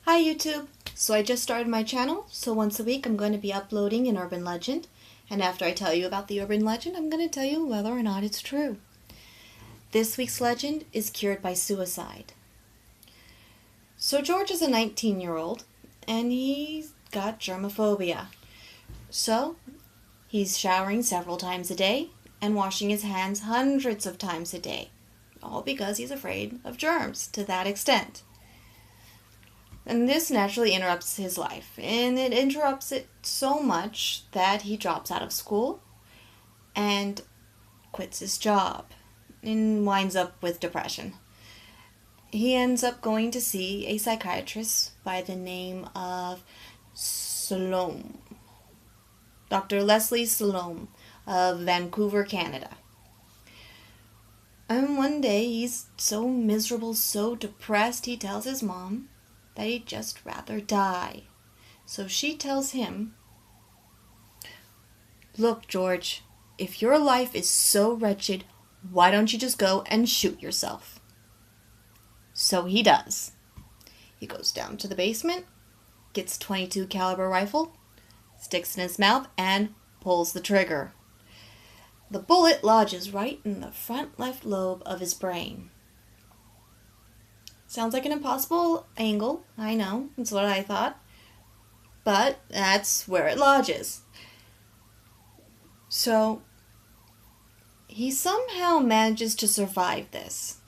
Hi YouTube! So I just started my channel, so once a week I'm going to be uploading an urban legend, and after I tell you about the urban legend, I'm going to tell you whether or not it's true. This week's legend is cured by suicide. So George is a 19-year-old, and he's got germophobia. So he's showering several times a day and washing his hands hundreds of times a day, all because he's afraid of germs to that extent. And this naturally interrupts his life, and it interrupts it so much that he drops out of school and quits his job and winds up with depression. He ends up going to see a psychiatrist by the name of Salome, Dr. Leslie Salome of Vancouver, Canada. And one day he's so miserable, so depressed, he tells his mom that he'd just rather die. So she tells him, "Look, George, if your life is so wretched, why don't you just go and shoot yourself?" So he does. He goes down to the basement, gets a .22 caliber rifle, sticks it in his mouth, and pulls the trigger. The bullet lodges right in the front left lobe of his brain. Sounds like an impossible angle, I know, that's what I thought, but that's where it lodges. So he somehow manages to survive this.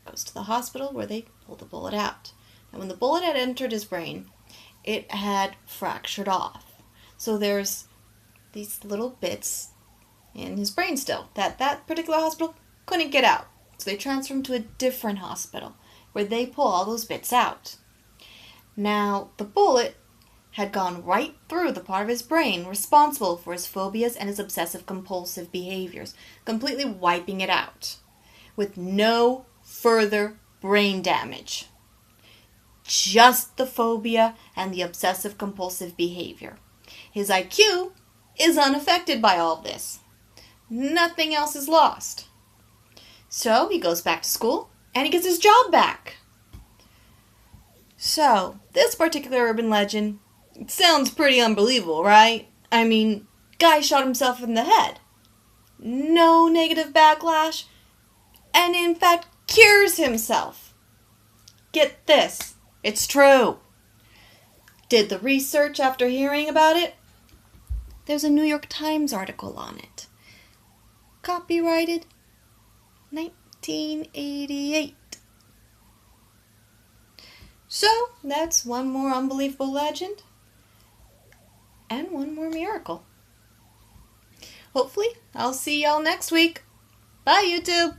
Goes to the hospital where they pull the bullet out. And when the bullet had entered his brain, it had fractured off. So there's these little bits in his brain still that particular hospital couldn't get out. So they transfer him to a different hospital where they pull all those bits out. Now, the bullet had gone right through the part of his brain responsible for his phobias and his obsessive-compulsive behaviors, completely wiping it out, with no further brain damage. Just the phobia and the obsessive-compulsive behavior. His IQ is unaffected by all of this. Nothing else is lost. So he goes back to school, and he gets his job back. So, this particular urban legend sounds pretty unbelievable, right? I mean, guy shot himself in the head. No negative backlash, and in fact cures himself. Get this, it's true. Did the research after hearing about it. There's a New York Times article on it. Copyrighted 1988. So, that's one more unbelievable legend and one more miracle. Hopefully, I'll see y'all next week. Bye, YouTube!